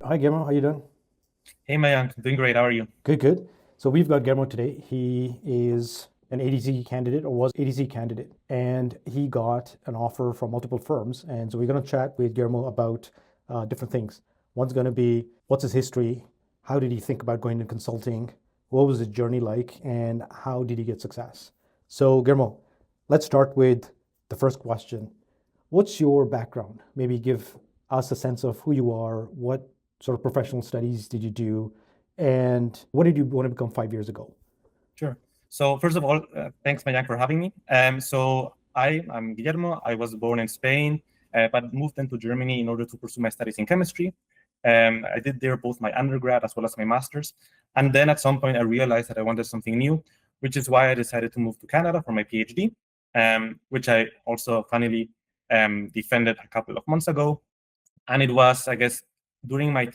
Hi, Guillermo. How you doing? Hey Mayank, doing great. How are you? Good, good. So we've got Guillermo today. He is an ADC candidate or was ADC candidate, and he got an offer from multiple firms. And so we're going to chat with Guillermo about different things. One's going to be what's his history? How did he think about going into consulting? What was his journey like? And how did he get success? So, Guillermo, let's start with the first question. What's your background? Maybe give us a sense of who you are, what sort of professional studies did you do, and what did you want to become 5 years ago? Sure. So first of all, thanks Mayank for having me. I'm Guillermo. I was born in Spain, but moved into Germany in order to pursue my studies in chemistry. I did there both my undergrad as well as my master's. And then at some point, I realized that I wanted something new, which is why I decided to move to Canada for my PhD, which I also finally defended a couple of months ago. And it was, I guess, during my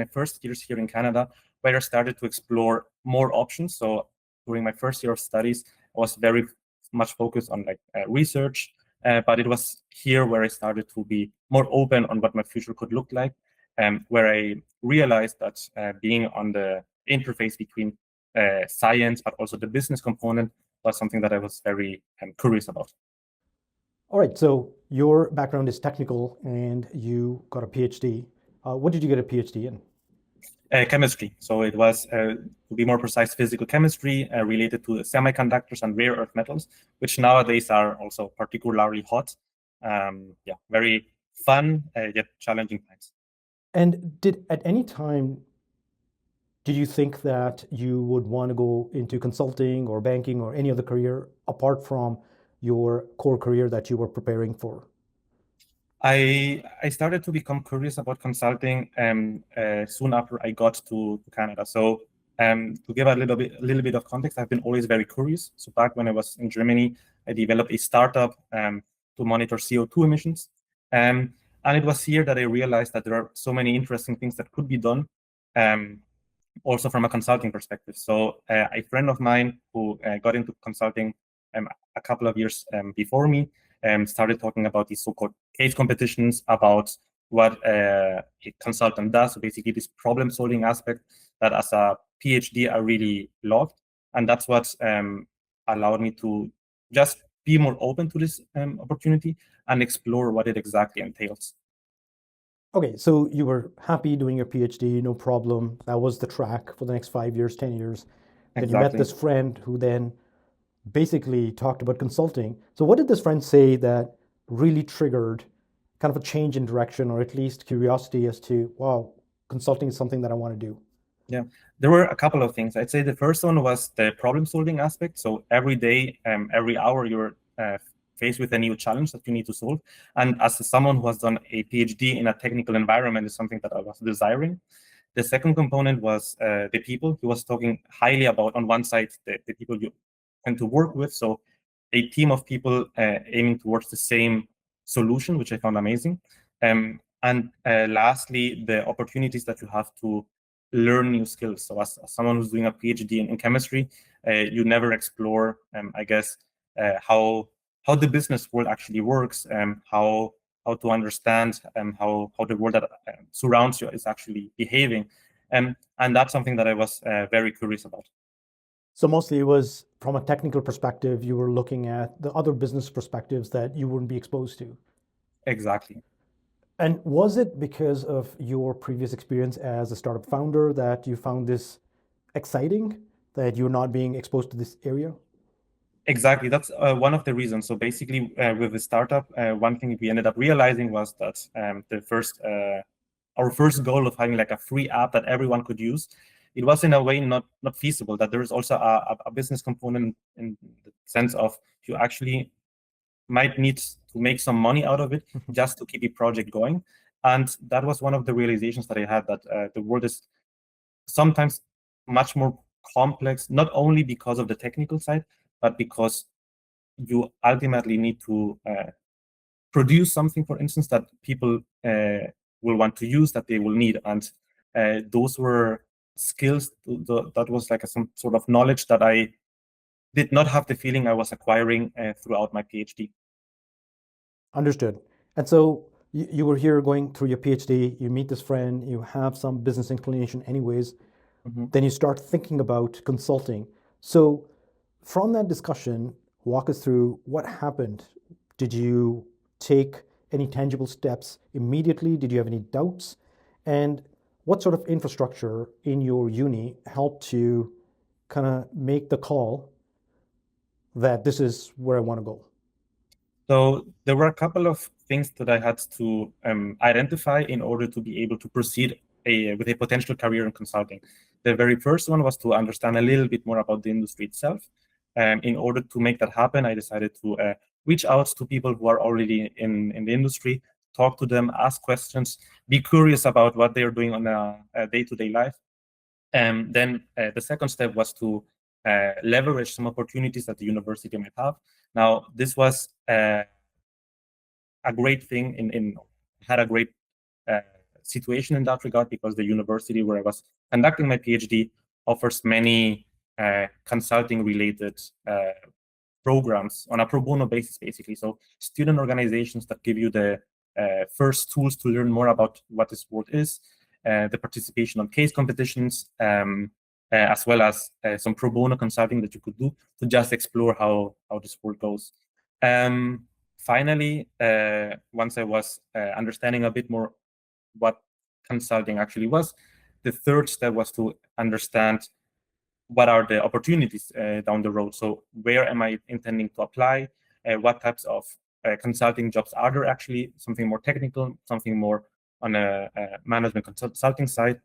first years here in Canada, where I started to explore more options. So during my first year of studies, I was very much focused on research, but it was here where I started to be more open on what my future could look like, where I realized that being on the interface between science, but also the business component was something that I was very curious about. All right, so your background is technical and you got a PhD. What did you get a PhD in? Chemistry. So it was, to be more precise, physical chemistry related to semiconductors and rare earth metals, which nowadays are also particularly hot. Very fun yet challenging times. And did at any time did you think that you would want to go into consulting or banking or any other career apart from your core career that you were preparing for? I started to become curious about consulting soon after I got to Canada. So to give a little bit of context, I've been always very curious. So back when I was in Germany, I developed a startup to monitor CO2 emissions. And it was here that I realized that there are so many interesting things that could be done, also from a consulting perspective. So a friend of mine who got into consulting a couple of years before me started talking about these so-called case competitions, about what a consultant does. So basically this problem-solving aspect that as a PhD I really loved. And that's what allowed me to just be more open to this opportunity and explore what it exactly entails. Okay, so you were happy doing your PhD, no problem. That was the track for the next 5 years, 10 years. Then you met Exactly. this friend who then basically talked about consulting. So what did this friend say that really triggered kind of a change in direction or at least curiosity as to, wow, consulting is something that I want to do? Yeah, there were a couple of things. I'd say the first one was the problem-solving aspect. So every day, every hour, you're faced with a new challenge that you need to solve. And as someone who has done a PhD in a technical environment, is something that I was desiring. The second component was the people. He was talking highly about, on one side, the people you tend to work with. So a team of people aiming towards the same solution, which I found amazing. And lastly, the opportunities that you have to learn new skills. So as someone who's doing a PhD in chemistry, you never explore, I guess, how the business world actually works, how to understand how the world that surrounds you is actually behaving. And that's something that I was very curious about. So mostly it was from a technical perspective, you were looking at the other business perspectives that you wouldn't be exposed to. Exactly. And was it because of your previous experience as a startup founder that you found this exciting, that you're not being exposed to this area? Exactly. That's one of the reasons. So basically, with the startup, one thing we ended up realizing was that our first goal of having like a free app that everyone could use, it was in a way not feasible. That there is also a business component in the sense of you actually might need to make some money out of it just to keep the project going. And that was one of the realizations that I had, that the world is sometimes much more complex, not only because of the technical side, but because you ultimately need to produce something, for instance, that people will want to use, that they will need. And those were skills, that was like some sort of knowledge that I did not have the feeling I was acquiring throughout my PhD. Understood. And so you were here going through your PhD, you meet this friend, you have some business inclination anyways, then you start thinking about consulting. So from that discussion, walk us through what happened. Did you take any tangible steps immediately? Did you have any doubts? And what sort of infrastructure in your uni helped you kind of make the call that this is where I want to go? So there were a couple of things that I had to identify in order to be able to proceed with a potential career in consulting. The very first one was to understand a little bit more about the industry itself. In order to make that happen, I decided to reach out to people who are already in the industry, talk to them, ask questions, be curious about what they're doing on a day-to-day life. Then the second step was to leverage some opportunities that the university might have. Now, this was a great thing had a great situation in that regard, because the university where I was conducting my PhD offers many consulting related programs on a pro bono basis, basically. So student organizations that give you the first tools to learn more about what this work is, the participation on case competitions, as well as some pro bono consulting that you could do to just explore how this work goes. Finally, once I was understanding a bit more what consulting actually was, the third step was to understand what are the opportunities down the road. So where am I intending to apply? What types of consulting jobs are there actually? Something more technical, something more on a management consulting side.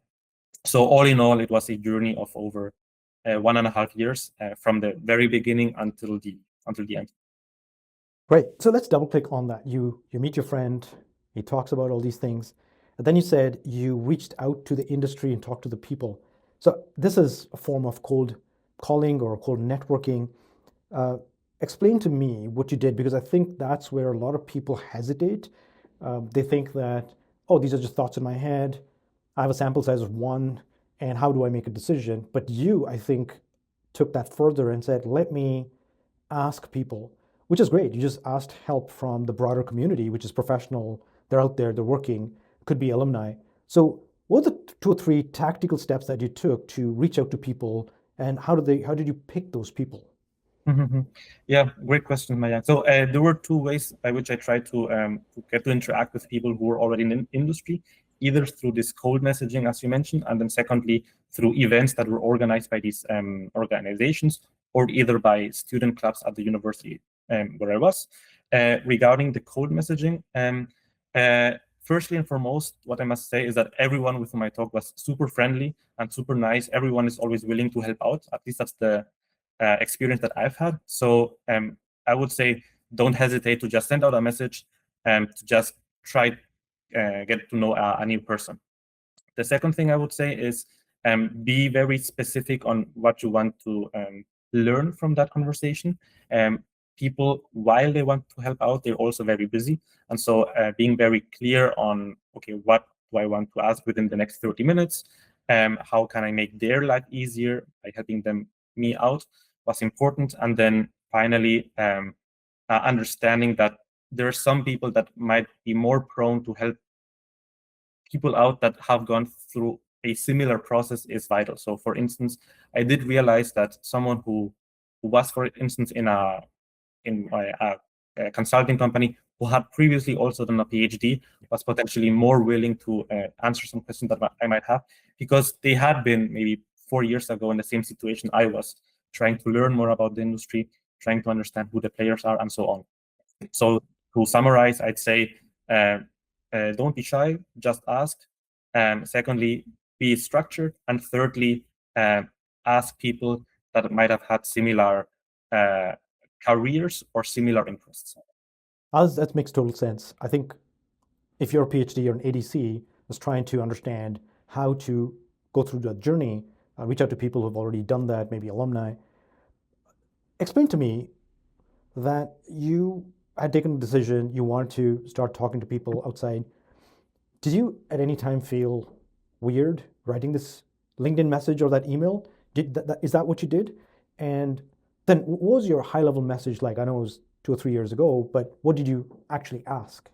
So all in all, it was a journey of over 1.5 years from the very beginning until the end. Great. So let's double click on that. You meet your friend, he talks about all these things. And then you said you reached out to the industry and talked to the people. So this is a form of cold calling or cold networking. Explain to me what you did, because I think that's where a lot of people hesitate. They think that, oh, these are just thoughts in my head. I have a sample size of one, and how do I make a decision? But you, I think, took that further and said, let me ask people, which is great. You just asked help from the broader community, which is professional. They're out there, they're working, could be alumni. So what are the 2 or 3 tactical steps that you took to reach out to people, and how did you pick those people? Yeah, great question, Maya. So there were 2 ways by which I tried to get to interact with people who were already in the industry, either through this cold messaging, as you mentioned, and then secondly, through events that were organized by these organizations, or either by student clubs at the university where I was. Regarding the cold messaging, firstly and foremost, what I must say is that everyone with whom I talked was super friendly and super nice. Everyone is always willing to help out. At least that's the experience that I've had. So I would say don't hesitate to just send out a message and to just try get to know a new person. The second thing I would say is be very specific on what you want to learn from that conversation. People, while they want to help out, they're also very busy. And so being very clear on, okay, what do I want to ask within the next 30 minutes? How can I make their life easier by helping me out was important. And then finally, understanding that there are some people that might be more prone to help people out that have gone through a similar process is vital. So for instance, I did realize that someone who was, for instance, in a consulting company who had previously also done a PhD was potentially more willing to answer some questions that I might have, because they had been maybe 4 years ago in the same situation I was, trying to learn more about the industry, trying to understand who the players are, and so on. So to summarize, I'd say don't be shy, just ask. Secondly, be structured. And thirdly, ask people that might have had similar careers or similar interests. That makes total sense. I think if you're a PhD or an ADC is trying to understand how to go through that journey, reach out to people who've already done that, maybe alumni. Explain to me that you had taken a decision, you wanted to start talking to people outside. Did you at any time feel weird writing this LinkedIn message or that email? Is that what you did? And then what was your high level message like? I know it was 2 or 3 years ago, but what did you actually ask?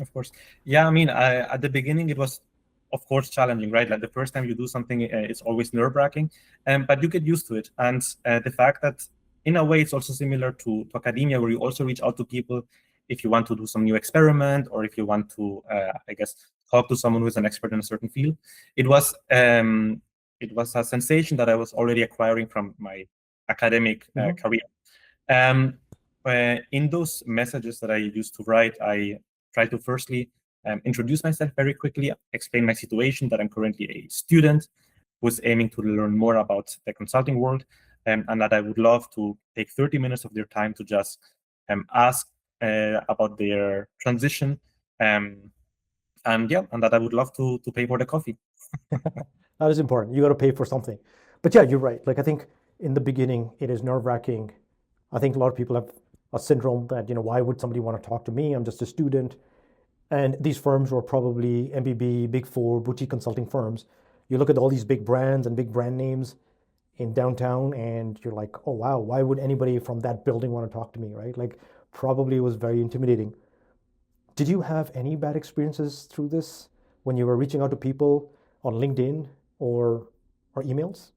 Of course. Yeah, I mean, at the beginning, it was, of course, challenging, right? Like the first time you do something, it's always nerve-wracking, but you get used to it. And the fact that, in a way, it's also similar to academia, where you also reach out to people if you want to do some new experiment or if you want to, I guess, talk to someone who's an expert in a certain field. It was a sensation that I was already acquiring from my academic career. Um, in those messages that I used to write, I try to firstly introduce myself very quickly, explain my situation, that I'm currently a student who's aiming to learn more about the consulting world, and that I would love to take 30 minutes of their time to just ask about their transition, and that I would love to pay for the coffee. That is important. You got to pay for something. But yeah, you're right. Like I think in the beginning, it is nerve-wracking. I think a lot of people have a syndrome that, why would somebody want to talk to me? I'm just a student. And these firms were probably MBB, Big Four, boutique consulting firms. You look at all these big brands and big brand names in downtown, and you're like, oh wow, why would anybody from that building want to talk to me, right? Like, probably it was very intimidating. Did you have any bad experiences through this when you were reaching out to people on LinkedIn or emails?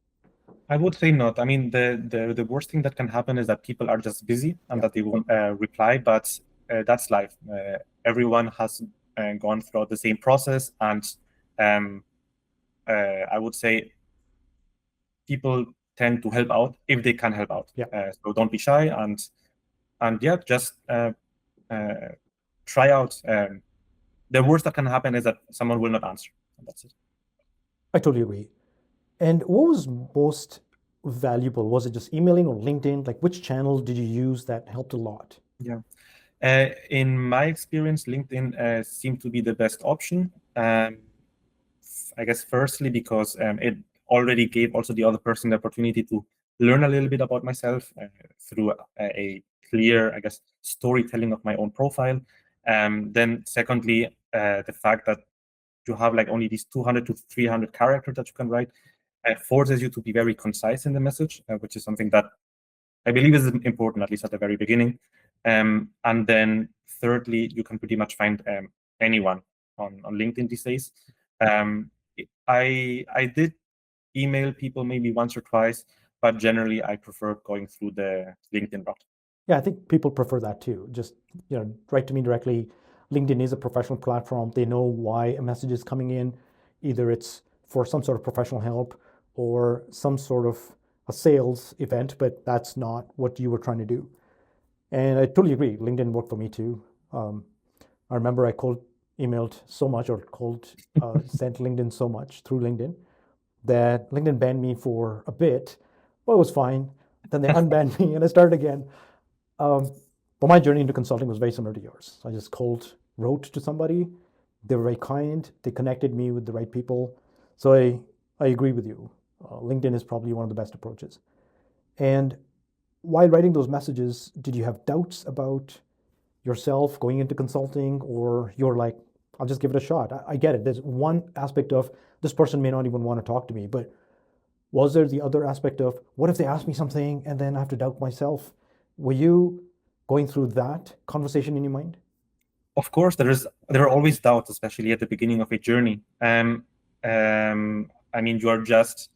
I would say not. I mean, the worst thing that can happen is that people are just busy and Yeah. that they won't reply, but that's life. Everyone has gone through the same process, and um, I would say people tend to help out if they can help out. Yeah. So don't be shy, and yeah, just try out. The worst that can happen is that someone will not answer. And that's it. I totally agree. And what was most valuable? Was it just emailing or LinkedIn? Like, which channel did you use that helped a lot? Yeah. In my experience, LinkedIn seemed to be the best option. I guess firstly because it already gave also the other person the opportunity to learn a little bit about myself through a clear, I guess, storytelling of my own profile. Then secondly, the fact that you have like only these 200 to 300 characters that you can write forces you to be very concise in the message, which is something that I believe is important, at least at the very beginning. And then thirdly, you can pretty much find anyone on LinkedIn these days. I did email people maybe once or twice, but generally I prefer going through the LinkedIn route. Yeah, I think people prefer that too. Just, write to me directly. LinkedIn is a professional platform. They know why a message is coming in. Either it's for some sort of professional help or some sort of a sales event, but that's not what you were trying to do. And I totally agree. LinkedIn worked for me too. I remember I emailed so much or sent LinkedIn so much through LinkedIn that LinkedIn banned me for a bit, but it was fine. Then they unbanned me and I started again. But my journey into consulting was very similar to yours. I just wrote to somebody. They were very kind. They connected me with the right people. So I agree with you. LinkedIn is probably one of the best approaches. And while writing those messages, did you have doubts about yourself going into consulting, or you're like, I'll just give it a shot? I get it. There's one aspect of this person may not even want to talk to me, but was there the other aspect of what if they ask me something and then I have to doubt myself? Were you going through that conversation in your mind? Of course, there are always doubts, especially at the beginning of a journey. I mean, you're just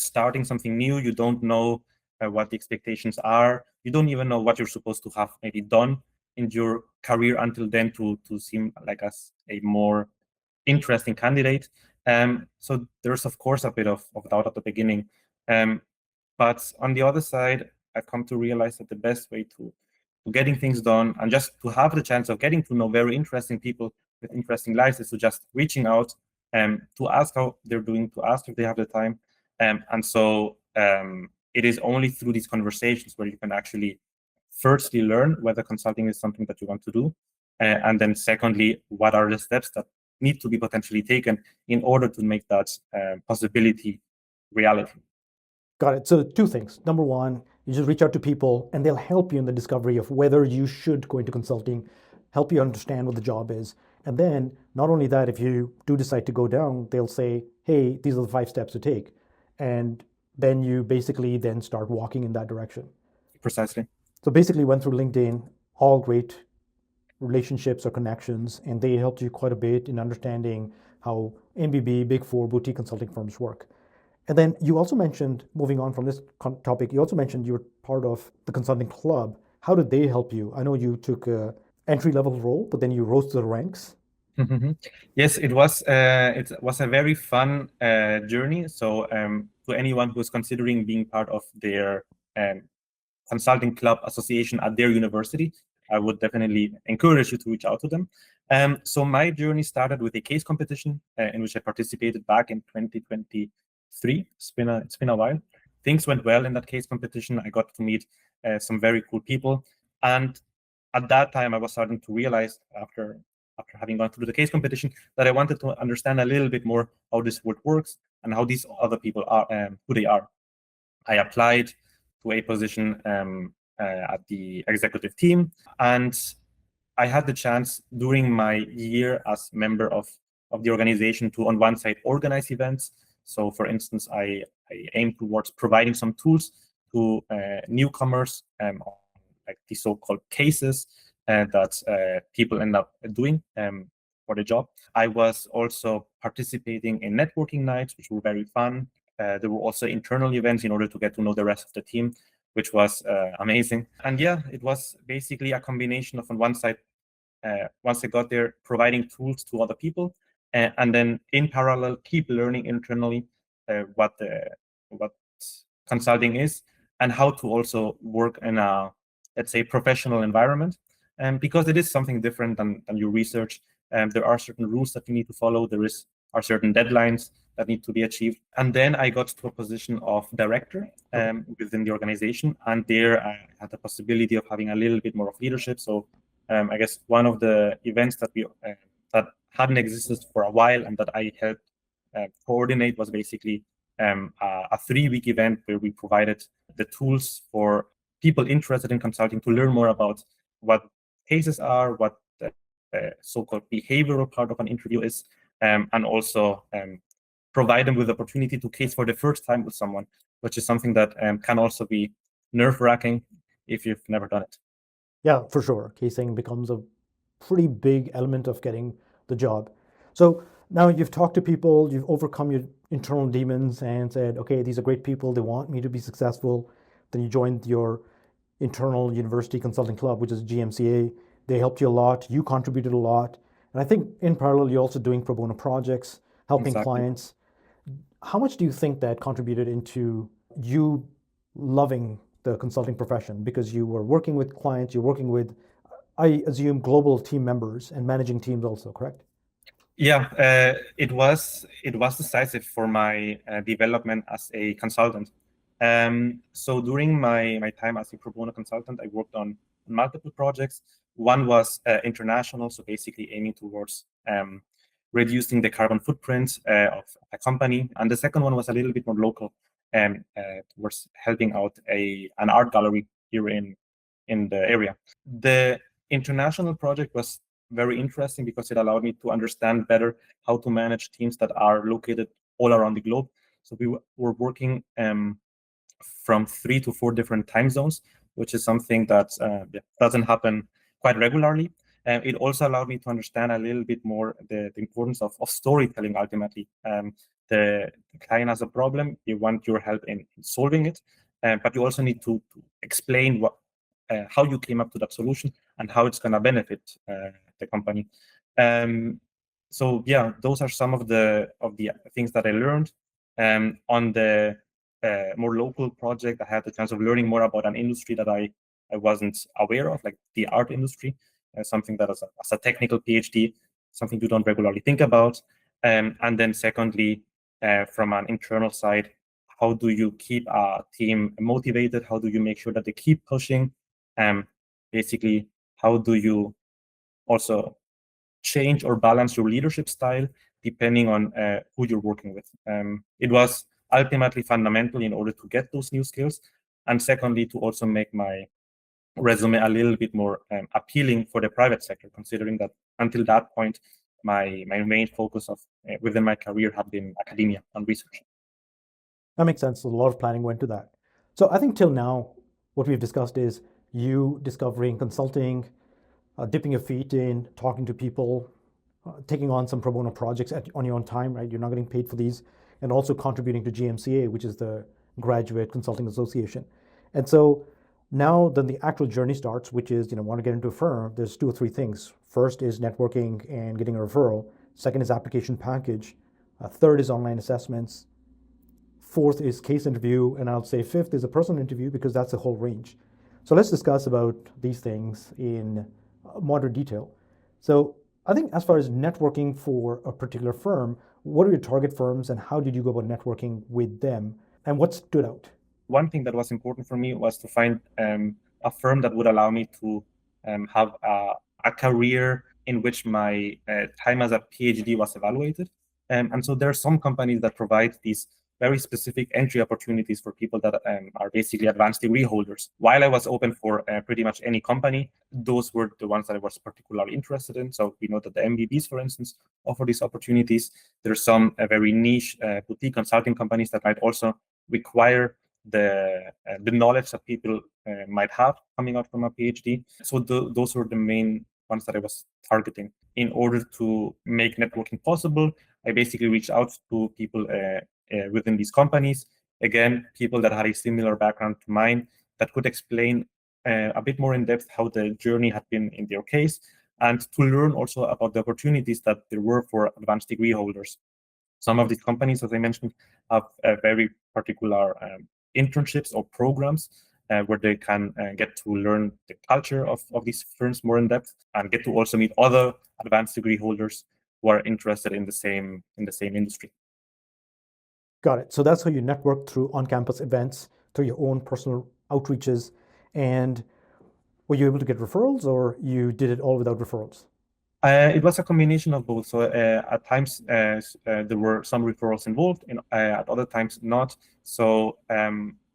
starting something new. You don't know what the expectations are. You don't even know what you're supposed to have maybe done in your career until then to seem like as a more interesting candidate. So there's of course a bit of doubt at the beginning. But on the other side, I've come to realize that the best way to getting things done and just to have the chance of getting to know very interesting people with interesting lives is to just reaching out to ask how they're doing, to ask if they have the time. And so it is only through these conversations where you can actually firstly learn whether consulting is something that you want to do. And then secondly, what are the steps that need to be potentially taken in order to make that possibility reality. Got it. So two things. Number one, you just reach out to people and they'll help you in the discovery of whether you should go into consulting, help you understand what the job is. And then not only that, if you do decide to go down, they'll say, hey, these are the 5 steps to take. And then you basically then start walking in that direction. Precisely. So basically went through LinkedIn, all great relationships or connections, and they helped you quite a bit in understanding how MBB, Big Four, boutique consulting firms work. And then you also mentioned, moving on from this topic, you also mentioned you were part of the consulting club. How did they help you? I know you took a entry level role, but then you rose to the ranks. Yes, it was a very fun journey. So to anyone who is considering being part of their consulting club association at their university, I would definitely encourage you to reach out to them. So my journey started with a case competition in which I participated back in 2023. It's been a while. Things went well in that case competition. I got to meet some very cool people, and at that time, I was starting to realize after having gone through the case competition that I wanted to understand a little bit more how this world works and how these other people are, who they are. I applied to a position at the executive team, and I had the chance during my year as member of the organization to, on one side, organize events. So, for instance, I aim towards providing some tools to newcomers on like the so-called cases that people end up doing for the job. I was also participating in networking nights, which were very fun. There were also internal events in order to get to know the rest of the team, which was amazing. And yeah, it was basically a combination of, on one side, once I got there, providing tools to other people, and then in parallel, keep learning internally what consulting is and how to also work in a, let's say, professional environment. Because it is something different than your research. There are certain rules that you need to follow. Are certain deadlines that need to be achieved. And then I got to a position of director within the organization. And there I had the possibility of having a little bit more of leadership. So I guess one of the events that that hadn't existed for a while and that I helped coordinate was basically a 3-week event where we provided the tools for people interested in consulting to learn more about what cases are, what the so-called behavioral part of an interview is, and also provide them with the opportunity to case for the first time with someone, which is something that can also be nerve-wracking if you've never done it. Yeah, for sure. Casing becomes a pretty big element of getting the job. So now you've talked to people, you've overcome your internal demons and said, okay, these are great people, they want me to be successful. Then you joined your internal university consulting club, which is GMCA. They helped you a lot, you contributed a lot. And I think in parallel, you're also doing pro bono projects, helping Exactly. clients. How much do you think that contributed into you loving the consulting profession? Because you were working with clients, you're working with, I assume, global team members and managing teams also, correct? Yeah, it was decisive for my development as a consultant. So during my time as a pro bono consultant, I worked on multiple projects. One was international, so basically aiming towards reducing the carbon footprint of a company. And the second one was a little bit more local, towards helping out an art gallery here in the area. The international project was very interesting because it allowed me to understand better how to manage teams that are located all around the globe. So we were working from 3 to 4 different time zones, which is something that doesn't happen quite regularly. It also allowed me to understand a little bit more the importance of storytelling ultimately. The client has a problem, you want your help in solving it, but you also need to explain how you came up to that solution and how it's going to benefit the company. So yeah, those are some of the things that I learned. On the more local project, I had the chance of learning more about an industry that I wasn't aware of, like the art industry, something that as a technical PhD, something you don't regularly think about. And then secondly, from an internal side, how do you keep a team motivated? How do you make sure that they keep pushing? Basically, how do you also change or balance your leadership style depending on who you're working with? It was ultimately fundamental in order to get those new skills, and secondly, to also make my resume a little bit more appealing for the private sector, considering that until that point, my main focus of within my career had been academia and research. That makes sense. So a lot of planning went to that. So I think till now, what we've discussed is you discovering consulting, dipping your feet in, talking to people, taking on some pro bono projects on your own time, right? You're not getting paid for these, and also contributing to GMCA, which is the Graduate Consulting Association. And so now then the actual journey starts, which is, want to get into a firm, there's 2 or 3 things. First is networking and getting a referral. Second is application package. Third is online assessments. Fourth is case interview. And I'll say fifth is a personal interview, because that's the whole range. So let's discuss about these things in moderate detail. So I think as far as networking for a particular firm, what are your target firms and how did you go about networking with them, and what stood out? One thing that was important for me was to find a firm that would allow me to have a career in which my time as a PhD was evaluated. And so there are some companies that provide these very specific entry opportunities for people that are basically advanced degree holders. While I was open for pretty much any company, those were the ones that I was particularly interested in. So we know that the MBBs, for instance, offer these opportunities. There are some very niche boutique consulting companies that might also require the knowledge that people might have coming out from a PhD. So those were the main ones that I was targeting. In order to make networking possible, I basically reached out to people within these companies. Again, people that had a similar background to mine that could explain a bit more in depth how the journey had been in their case, and to learn also about the opportunities that there were for advanced degree holders. Some of these companies, as I mentioned, have very particular internships or programs where they can get to learn the culture of these firms more in depth, and get to also meet other advanced degree holders who are interested in the same industry. Got it. So that's how you network, through on-campus events, through your own personal outreaches. And were you able to get referrals, or you did it all without referrals? It was a combination of both. So at times there were some referrals involved, and at other times not. So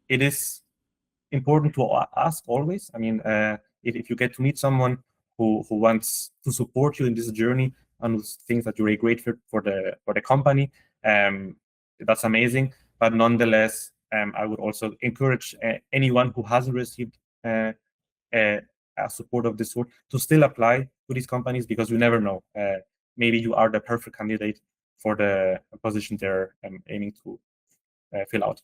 it is important to ask always. I mean, if you get to meet someone who wants to support you in this journey and who thinks that you're a great fit for the company, that's amazing. But nonetheless, I would also encourage anyone who hasn't received a support of this sort to still apply to these companies, because you never know. Maybe you are the perfect candidate for the position they're aiming to fill out.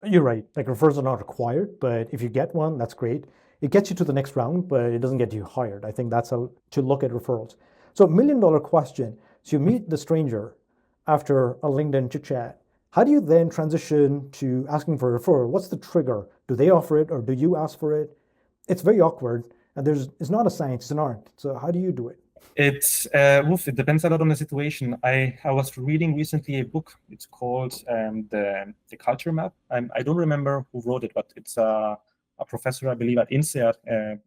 You're right. Like, referrals are not required, but if you get one, that's great. It gets you to the next round, but it doesn't get you hired. I think that's how to look at referrals. So, $1 million question. So you meet the stranger after a LinkedIn chit chat. How do you then transition to asking for a referral? What's the trigger? Do they offer it, or do you ask for it? It's very awkward, and it's not a science, it's an art. So how do you do it? It depends a lot on the situation. I was reading recently a book. It's called the Culture Map. I don't remember who wrote it, but it's a professor, I believe, at INSEAD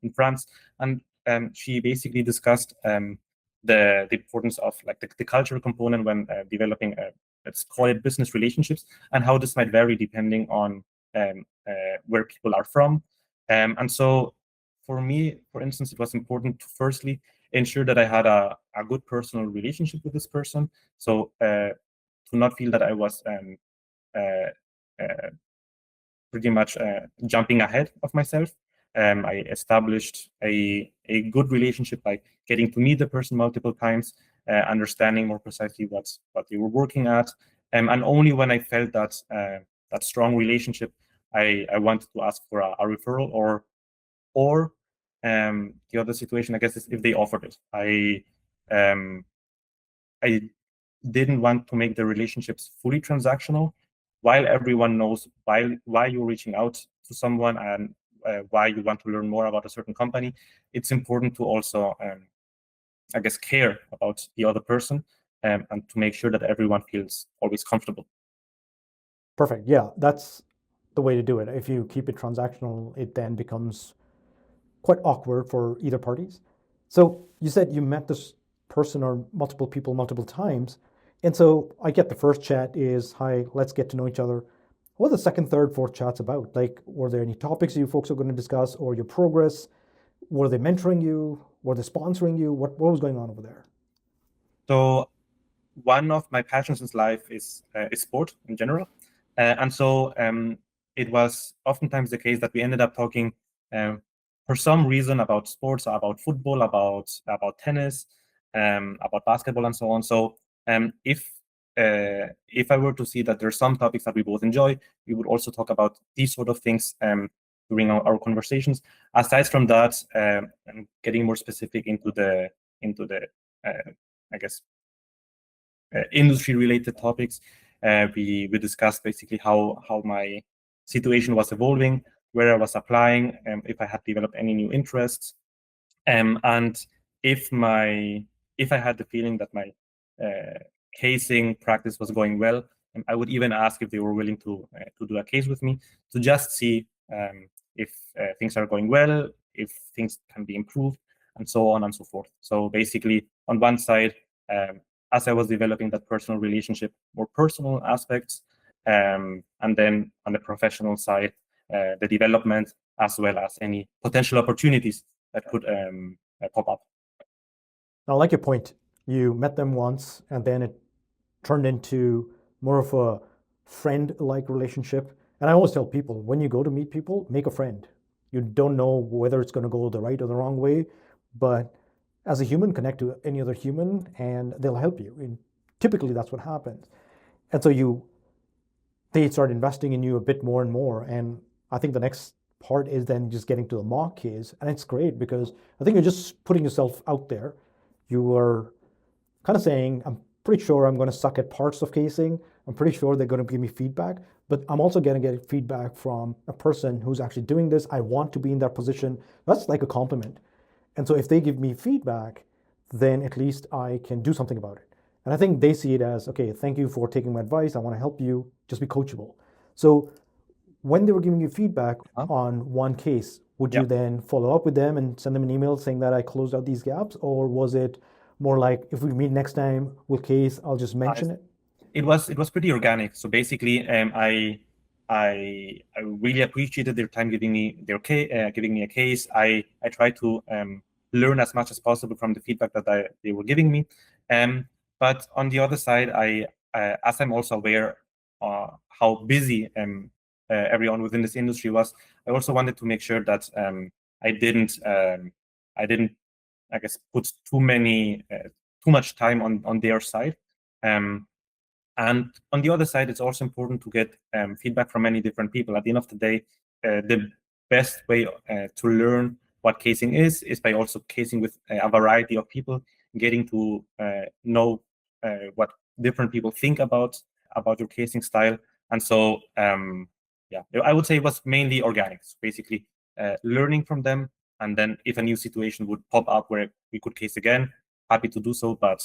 in France, and she basically discussed the importance of like the cultural component when developing, let's call it, business relationships, and how this might vary depending on where people are from. And so for me, for instance, it was important to firstly ensure that I had a good personal relationship with this person. So to not feel that I was pretty much jumping ahead of myself. I established a good relationship by getting to meet the person multiple times, understanding more precisely what they were working at. And only when I felt that strong relationship, I wanted to ask for a referral, or the other situation, I guess, is if they offered it. I didn't want to make the relationships fully transactional, while everyone knows why you're reaching out to someone and why you want to learn more about a certain company. It's important to also, I guess, care about the other person, and to make sure that everyone feels always comfortable. Perfect. Yeah, that's the way to do it. If you keep it transactional, it then becomes quite awkward for either parties. So you said you met this person or multiple people multiple times. And so I get the first chat is, hi, let's get to know each other. What are the second, third, fourth chats about? Like, were there any topics you folks are going to discuss, or your progress? Were they mentoring you? Were they sponsoring you? What was going on over there? So one of my passions in life is sport in general. And so it was oftentimes the case that we ended up talking for some reason about sports, about football, about tennis, about basketball, and so on. So if I were to see that there's some topics that we both enjoy, we would also talk about these sort of things during our conversations. Aside from that, and getting more specific into the I guess industry-related topics, we discussed basically how my situation was evolving, where I was applying, if I had developed any new interests, and if I had the feeling that my casing practice was going well, I would even ask if they were willing to do a case with me to just see if things are going well, if things can be improved, and so on and so forth. So basically, on one side, as I was developing that personal relationship, more personal aspects, and then on the professional side, the development as well as any potential opportunities that could pop up. I like your point. You met them once, and then it turned into more of a friend-like relationship. And I always tell people, when you go to meet people, make a friend. You don't know whether it's going to go the right or the wrong way, but as a human, connect to any other human, and they'll help you. And typically, that's what happens. And so they start investing in you a bit more and more. And I think the next part is then just getting to the mock case. And it's great because I think you're just putting yourself out there. You are kind of saying, I'm pretty sure I'm going to suck at parts of casing. I'm pretty sure they're going to give me feedback, but I'm also going to get feedback from a person who's actually doing this. I want to be in that position. That's like a compliment. And so if they give me feedback, then at least I can do something about it. And I think they see it as, okay, thank you for taking my advice. I want to help you. Just be coachable. So when they were giving you feedback on one case, would you then follow up with them and send them an email saying that I closed out these gaps? Or was it more like, if we meet next time, we'll case, I'll just mention it? It was pretty organic. So basically, I really appreciated their time giving me a case. I tried to learn as much as possible from the feedback that they were giving me. But on the other side, as I'm also aware how busy everyone within this industry was, I also wanted to make sure that I didn't I guess put too much time on their side. And on the other side, it's also important to get feedback from many different people. At the end of the day, the best way to learn what casing is by also casing with a variety of people, getting to know what different people think about your casing style. And so, I would say it was mainly organic. So basically, learning from them, and then if a new situation would pop up where we could case again, happy to do so. But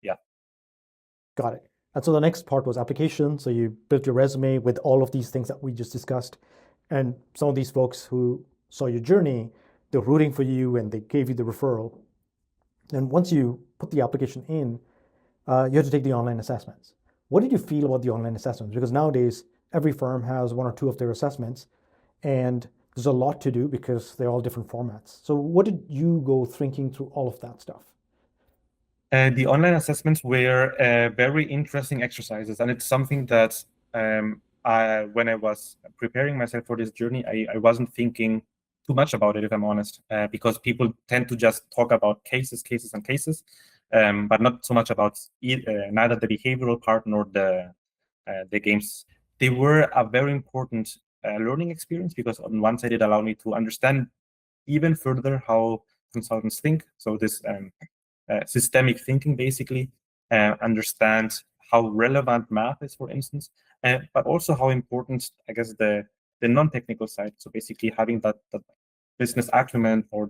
yeah. Got it. And so the next part was application. So you built your resume with all of these things that we just discussed. And some of these folks who saw your journey, they're rooting for you and they gave you the referral. And once you put the application in, you had to take the online assessments. What did you feel about the online assessments? Because nowadays, every firm has one or two of their assessments, and there's a lot to do because they're all different formats. So what did you go thinking through all of that stuff? The online assessments were very interesting exercises, and it's something that when I was preparing myself for this journey, I wasn't thinking too much about it, if I'm honest, because people tend to just talk about cases, but not so much about neither the behavioral part nor the games. They were a very important learning experience because on one side it allowed me to understand even further how consultants think. So this systemic thinking, basically, understand how relevant math is, for instance, but also how important, I guess, the non-technical side. So basically having that business acumen or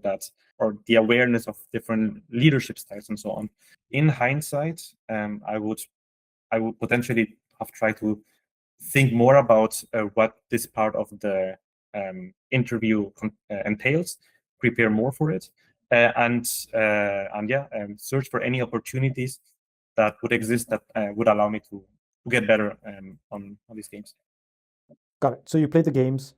the awareness of different leadership styles and so on. In hindsight, I would potentially have tried to think more about what this part of the interview entails, prepare more for it, and search for any opportunities that would exist that would allow me to get better on these games. Got it. So you play the games,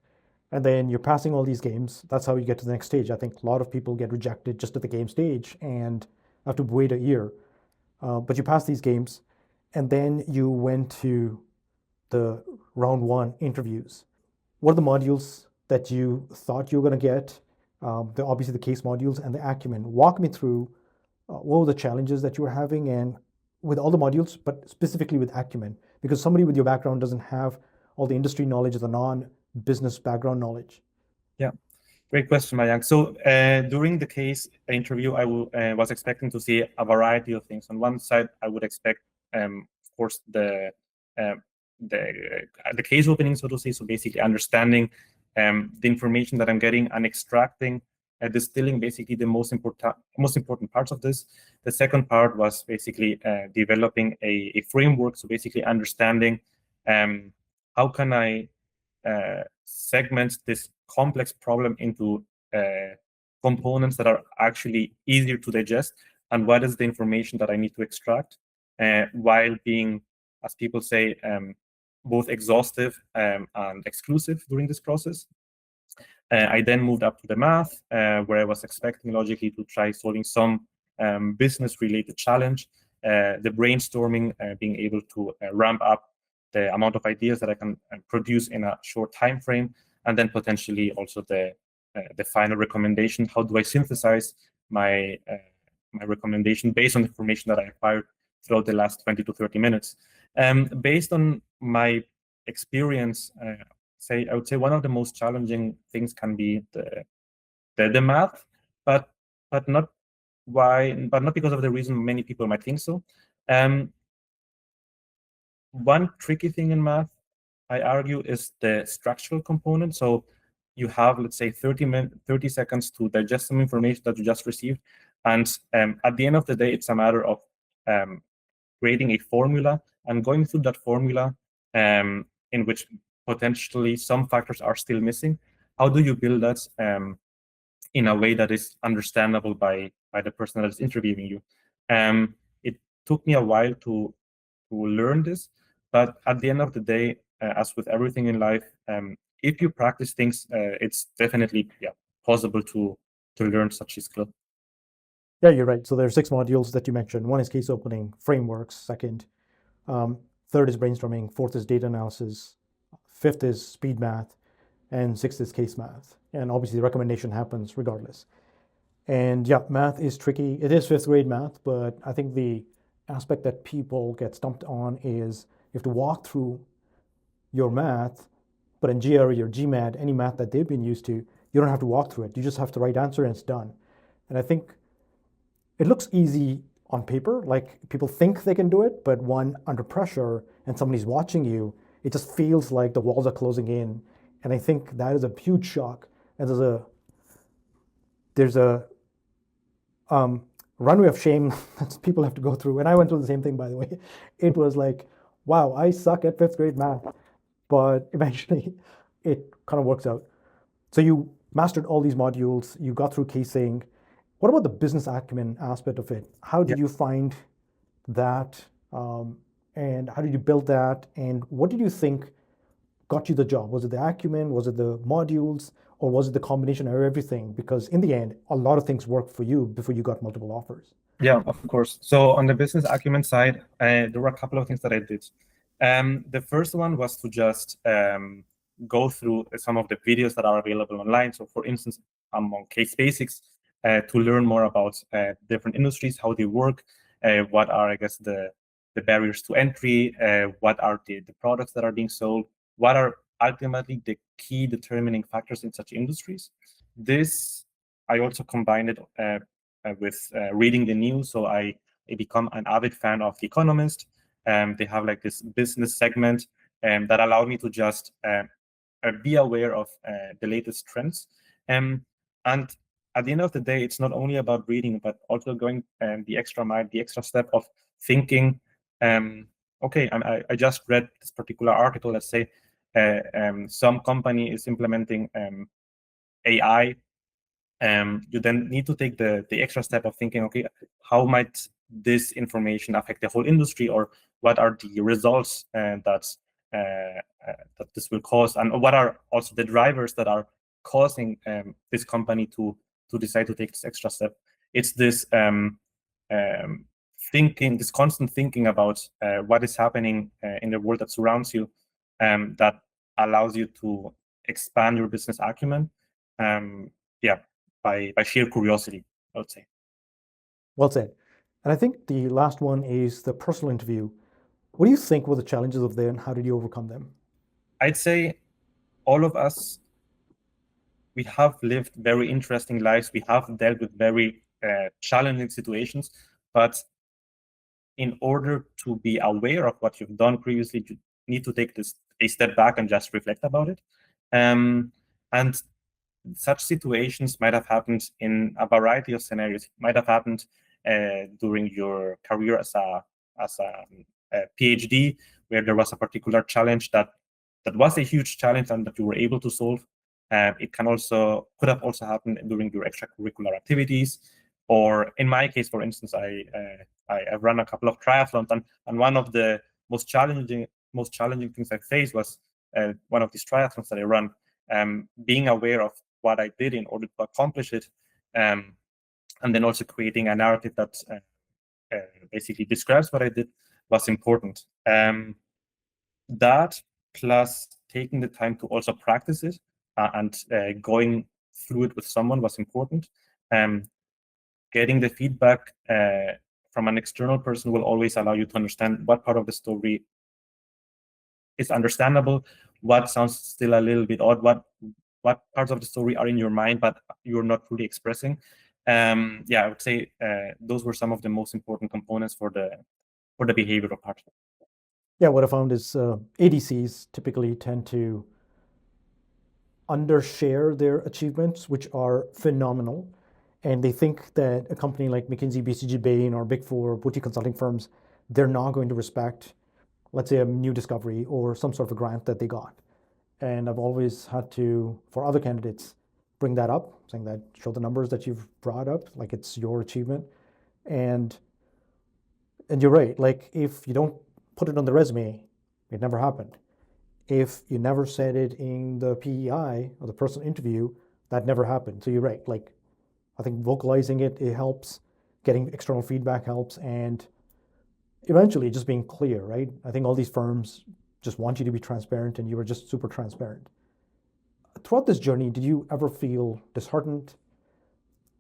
and then you're passing all these games. That's how you get to the next stage. I think a lot of people get rejected just at the game stage and have to wait a year. But you pass these games, and then you went to the round one interviews. What are the modules that you thought you were going to get, obviously the case modules and the Acumen. Walk me through what were the challenges that you were having and with all the modules, but specifically with Acumen, because somebody with your background doesn't have all the industry knowledge or the non-business background knowledge. Yeah, great question, Mayank. So during the case interview, I was expecting to see a variety of things. On one side, I would expect, of course, the case opening, so to say. So basically understanding the information that I'm getting and extracting, distilling basically the most important parts of this. The second part was basically developing a framework. So basically understanding how can I segment this complex problem into components that are actually easier to digest, and what is the information that I need to extract while being, as people say, both exhaustive and exclusive during this process. I then moved up to the math, where I was expecting logically to try solving some business-related challenge, the brainstorming, being able to ramp up the amount of ideas that I can produce in a short time frame, and then potentially also the final recommendation. How do I synthesize my recommendation based on the information that I acquired throughout the last 20 to 30 minutes? Based on my experience, I would say one of the most challenging things can be the math, but not because of the reason many people might think so. One tricky thing in math, I argue, is the structural component. So you have, let's say, 30 seconds to digest some information that you just received. And at the end of the day, it's a matter of creating a formula and going through that formula in which potentially some factors are still missing. How do you build that in a way that is understandable by the person that is interviewing you? It took me a while to learn this, but at the end of the day, as with everything in life, if you practice things, it's definitely possible to learn such a skill. Yeah, you're right. So there are 6 modules that you mentioned. One is case opening, frameworks. Second, third is brainstorming. Fourth is data analysis. Fifth is speed math, and sixth is case math. And obviously, the recommendation happens regardless. And yeah, math is tricky. It is 5th grade math, but I think the aspect that people get stumped on is you have to walk through your math, but in GRE or GMAT, any math that they've been used to, you don't have to walk through it. You just have the right answer and it's done. And I think it looks easy on paper, like people think they can do it, but when under pressure and somebody's watching you, it just feels like the walls are closing in. And I think that is a huge shock. And there's a runway of shame that people have to go through. And I went through the same thing, by the way. It was like, wow, I suck at 5th grade math. But eventually it kind of works out. So you mastered all these modules, you got through casing. What about the business acumen aspect of it? How did you find that? And how did you build that? And what did you think got you the job? Was it the acumen? Was it the modules? Or was it the combination of everything? Because in the end, a lot of things worked for you before you got multiple offers. Yeah, of course. So on the business acumen side, there were a couple of things that I did. The first one was to just go through some of the videos that are available online. So for instance, among CaseBasix, to learn more about different industries, how they work, what are, I guess, the barriers to entry, what are the products that are being sold, what are ultimately the key determining factors in such industries. This, I also combined it with reading the news. So I become an avid fan of The Economist. They have like this business segment that allowed me to just be aware of the latest trends. And at the end of the day, it's not only about reading, but also going the extra mile, the extra step of thinking, okay, I just read this particular article, let's say some company is implementing AI. You then need to take the extra step of thinking, okay, how might this information affect the whole industry, or what are the results that this will cause, and what are also the drivers that are causing this company to decide to take this extra step. It's this thinking, this constant thinking about what is happening in the world that surrounds you, that allows you to expand your business acumen. Yeah, by sheer curiosity, I would say. Well said. And I think the last one is the personal interview. What do you think were the challenges of that, and how did you overcome them? I'd say all of us, we have lived very interesting lives. We have dealt with very challenging situations, but in order to be aware of what you've done previously, you need to take a step back and just reflect about it. And such situations might have happened in a variety of scenarios. It might have happened during your career as a PhD, where there was a particular challenge that was a huge challenge and that you were able to solve. It could have also happened during your extracurricular activities, or in my case, for instance, I've run a couple of triathlons, and one of the most challenging things I faced was one of these triathlons that I run. Being aware of what I did in order to accomplish it, and then also creating a narrative that basically describes what I did was important. That plus taking the time to also practice it and going through it with someone was important. Getting the feedback from an external person will always allow you to understand what part of the story is understandable, what sounds still a little bit odd, what parts of the story are in your mind but you're not fully expressing. Yeah, I would say those were some of the most important components for the behavioral part. Yeah, what I found is ADCs typically tend to undershare their achievements, which are phenomenal. And they think that a company like McKinsey, BCG, Bain, or Big Four boutique consulting firms, they're not going to respect, let's say, a new discovery or some sort of a grant that they got. And I've always had to, for other candidates, bring that up, saying that show the numbers that you've brought up, like it's your achievement. And you're right, like if you don't put it on the resume, it never happened. If you never said it in the PEI or the personal interview, that never happened. So you're right, like I think vocalizing it helps, getting external feedback helps, and eventually just being clear, right? I think all these firms just want you to be transparent, and you were just super transparent. Throughout this journey, did you ever feel disheartened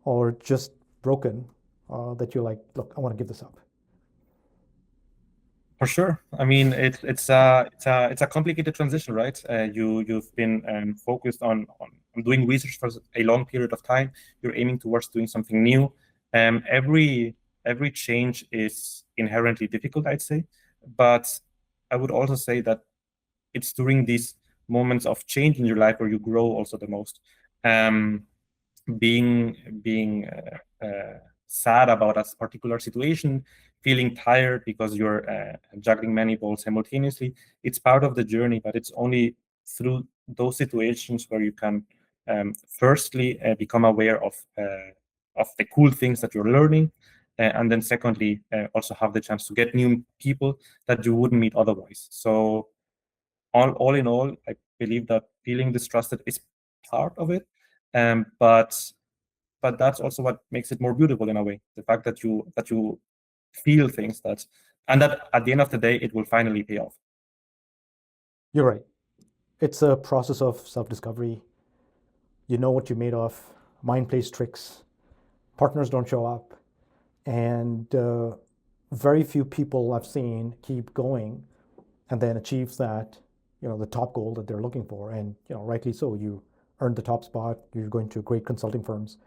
or just broken that you're like, look, I want to give this up? For sure. I mean, it's a complicated transition, right? You've been focused on doing research for a long period of time. You're aiming towards doing something new. Every change is inherently difficult, I'd say. But I would also say that it's during these moments of change in your life where you grow also the most. Being sad about a particular situation, feeling tired because you're juggling many balls simultaneously. It's part of the journey, but it's only through those situations where you can firstly become aware of the cool things that you're learning, and then secondly also have the chance to get new people that you wouldn't meet otherwise. So all in all, I believe that feeling distrusted is part of it, but that's also what makes it more beautiful in a way. The fact that you feel things and that at the end of the day, it will finally pay off. You're right. It's a process of self-discovery. You know what you're made of. Mind plays tricks. Partners don't show up. And very few people I've seen keep going and then achieve that, the top goal that they're looking for. And, rightly so. You earned the top spot. You're going to great consulting firms.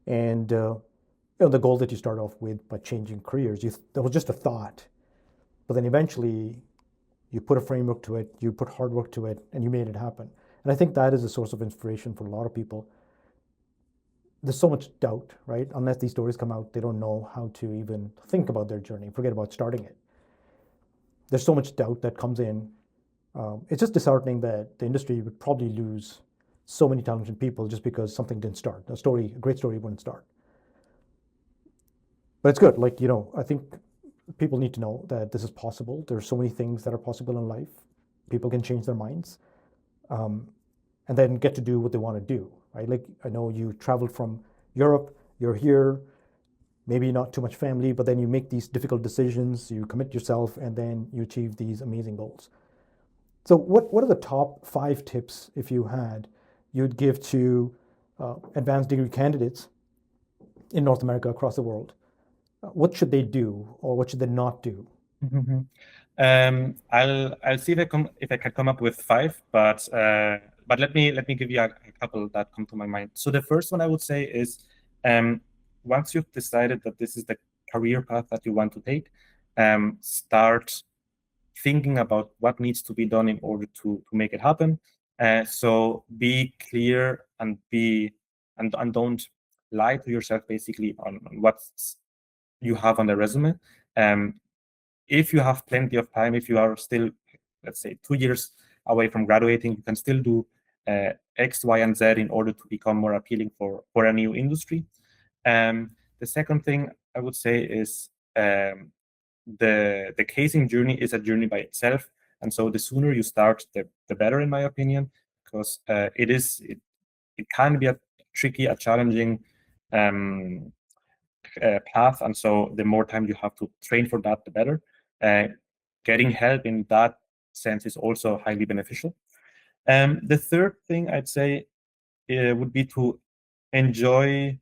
And, the goal that you start off with by changing careers, that was just a thought. But then eventually you put a framework to it, you put hard work to it, and you made it happen. And I think that is a source of inspiration for a lot of people. There's so much doubt, right? Unless these stories come out, they don't know how to even think about their journey, forget about starting it. There's so much doubt that comes in. It's just disheartening that the industry would probably lose so many talented people just because something didn't start. A great story wouldn't start. But it's good. Like, I think people need to know that this is possible. There's so many things that are possible in life. People can change their minds, and then get to do what they want to do, right? Like, I know you traveled from Europe, you're here, maybe not too much family, but then you make these difficult decisions, you commit yourself, and then you achieve these amazing goals. So what are the top 5 tips, if you had, you'd give to advanced degree candidates in North America, across the world? What should they do or what should they not do? I'll see if I can come up with 5, but let me give you a couple that come to my mind. So the first one I would say is, once you've decided that this is the career path that you want to take, start thinking about what needs to be done in order to make it happen. So be clear and don't lie to yourself basically on what you have on the resume. If you have plenty of time, if you are still, let's say, 2 years away from graduating, you can still do X, Y, and Z in order to become more appealing for a new industry. The second thing I would say is, the casing journey is a journey by itself, and so the sooner you start, the better, in my opinion, because it can be a tricky, a challenging path, and so the more time you have to train for that, the better. Getting help in that sense is also highly beneficial. The third thing I'd say would be to enjoy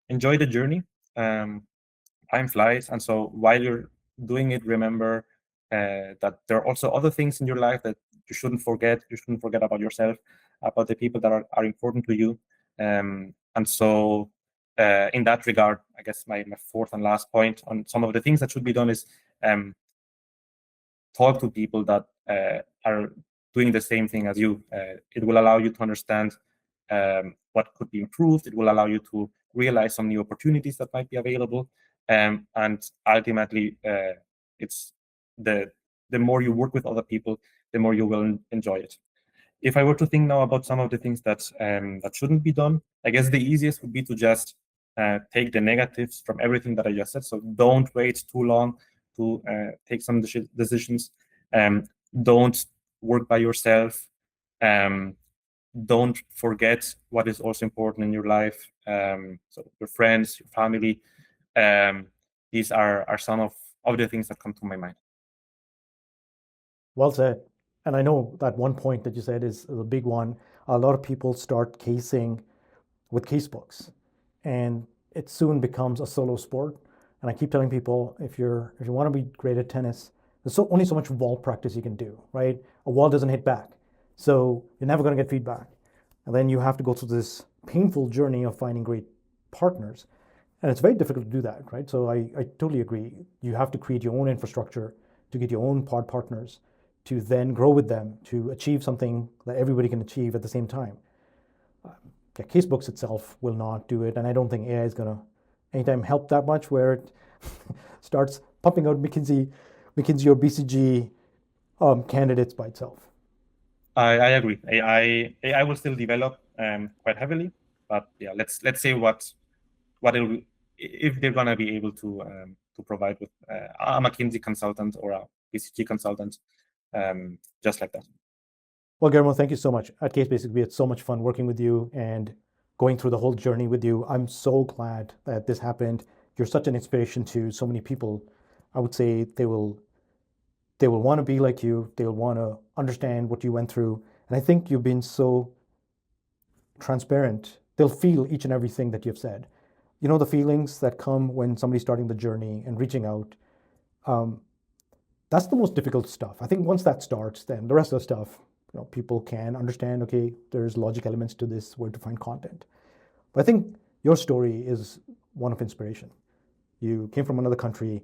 the journey. Time flies, and so while you're doing it, remember that there are also other things in your life that you shouldn't forget. You shouldn't forget about yourself, about the people that are important to you. And so in that regard, I guess my fourth and last point on some of the things that should be done is talk to people that are doing the same thing as you. It will allow you to understand what could be improved. It will allow you to realize some new opportunities that might be available. And ultimately, it's the more you work with other people, the more you will enjoy it. If I were to think now about some of the things that shouldn't be done, I guess the easiest would be to just take the negatives from everything that I just said. So don't wait too long to take some decisions. Don't work by yourself. Don't forget what is also important in your life. So your friends, your family. These are some of the things that come to my mind. Well said. And I know that one point that you said is a big one. A lot of people start casing with Casebooks, and it soon becomes a solo sport. And I keep telling people, if you want to be great at tennis, there's only so much ball practice you can do, right? A wall doesn't hit back, so you're never going to get feedback. And then you have to go through this painful journey of finding great partners. And it's very difficult to do that, right? So I totally agree. You have to create your own infrastructure to get your own partners, to then grow with them, to achieve something that everybody can achieve at the same time. Yeah, Casebooks itself will not do it, and I don't think AI is going to anytime help that much where it starts pumping out McKinsey or BCG candidates by itself. I agree. AI will still develop quite heavily, but yeah, let's see what it'll, if they're gonna be able to provide with a McKinsey consultant or a BCG consultant, just like that. Well, Guillermo, thank you so much. At CaseBasix, we had so much fun working with you and going through the whole journey with you. I'm so glad that this happened. You're such an inspiration to so many people. I would say they will want to be like you. They will want to understand what you went through. And I think you've been so transparent. They'll feel each and everything that you've said. You know, the feelings that come when somebody's starting the journey and reaching out. That's the most difficult stuff. I think once that starts, then the rest of the stuff, people can understand, okay, there's logic elements to this, where to find content. But I think your story is one of inspiration. You came from another country,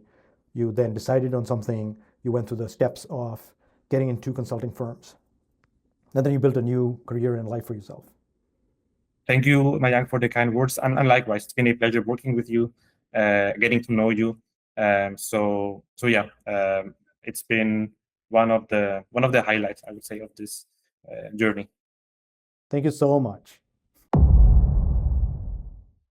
you then decided on something, you went through the steps of getting into consulting firms, and then you built a new career and life for yourself. Thank you, Mayank, for the kind words, and likewise, it's been a pleasure working with you, getting to know you. So yeah, it's been one of the highlights, I would say, of this journey. Thank you so much.